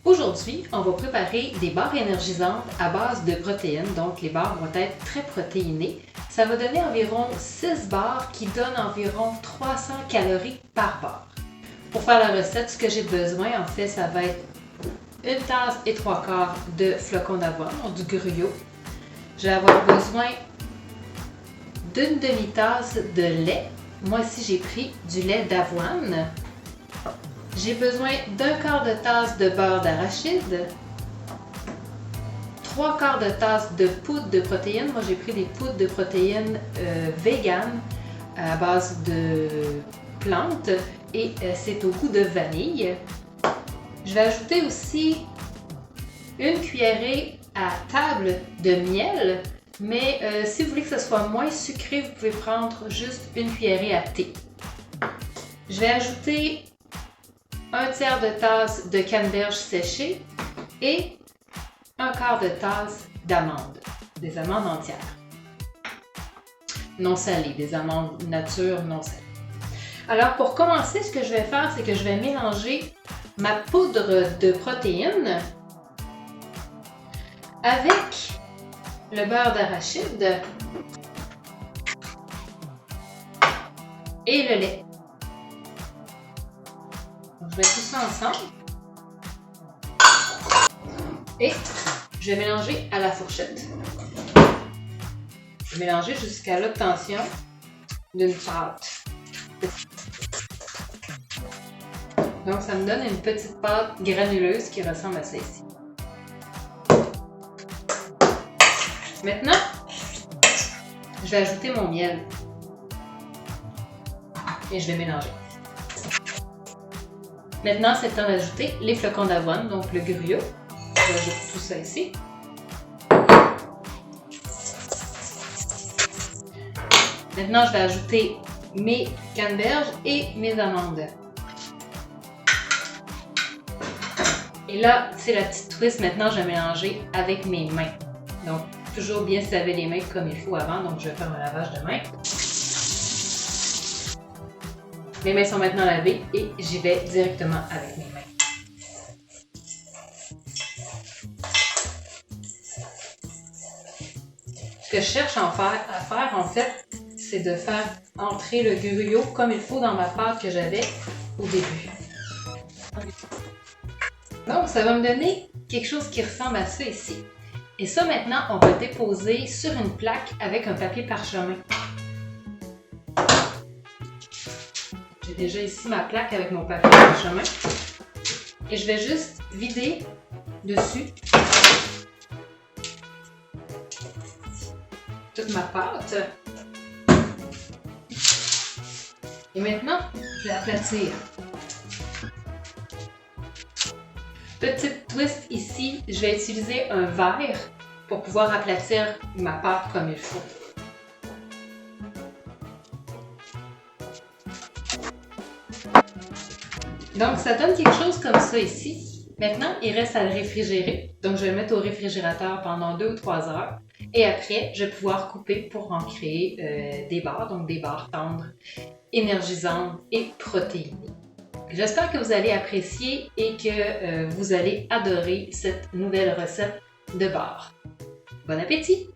Aujourd'hui, on va préparer des barres énergisantes à base de protéines, donc les barres vont être très protéinées. Ça va donner environ 6 barres qui donnent environ 300 calories par barre. Pour faire la recette, ce que j'ai besoin, en fait, ça va être une tasse et 3/4 de flocons d'avoine, du gruyot. Je vais avoir besoin d'une demi-tasse de lait. Moi ici, j'ai pris du lait d'avoine. J'ai besoin d'un quart de tasse de beurre d'arachide, 3/4 de tasse de poudre de protéines. Moi, j'ai pris des poudres de protéines vegan à base de plantes et c'est au goût de vanille. Je vais ajouter aussi une cuillerée à table de miel, mais si vous voulez que ce soit moins sucré, vous pouvez prendre juste une cuillerée à thé. Je vais ajouter un tiers de tasse de canneberge séchée et un quart de tasse d'amandes, des amandes entières, non salées, des amandes nature non salées. Alors pour commencer, ce que je vais faire, c'est que je vais mélanger ma poudre de protéines avec le beurre d'arachide et le lait. Donc, je mets tout ça ensemble et je vais mélanger à la fourchette. Je vais mélanger jusqu'à l'obtention d'une pâte. Donc ça me donne une petite pâte granuleuse qui ressemble à ça ici. Maintenant, je vais ajouter mon miel et je vais mélanger. Maintenant, c'est le temps d'ajouter les flocons d'avoine, donc le gruyot. Je vais ajouter tout ça ici. Maintenant, je vais ajouter mes canneberges et mes amandes. Et là, c'est la petite twist. Maintenant, je vais mélanger avec mes mains. Donc, toujours bien se laver les mains comme il faut avant. Donc, je vais faire un lavage de mains. Mes mains sont maintenant lavées et j'y vais directement avec mes mains. Ce que je cherche à faire, en fait, c'est de faire entrer le gruyot comme il faut dans ma pâte que j'avais au début. Donc, ça va me donner quelque chose qui ressemble à ça ici. Et ça, maintenant, on va le déposer sur une plaque avec un papier parchemin. J'ai déjà ici ma plaque avec mon papier parchemin. Et je vais juste vider dessus toute ma pâte. Et maintenant, je vais aplatir. Petite twist ici, je vais utiliser un verre pour pouvoir aplatir ma pâte comme il faut. Donc, ça donne quelque chose comme ça ici. Maintenant, il reste à le réfrigérer. Donc, je vais le mettre au réfrigérateur pendant 2 ou 3 heures. Et après, je vais pouvoir couper pour en créer des barres, donc des barres tendres, énergisantes et protéinées. J'espère que vous allez apprécier et que vous allez adorer cette nouvelle recette de barres. Bon appétit!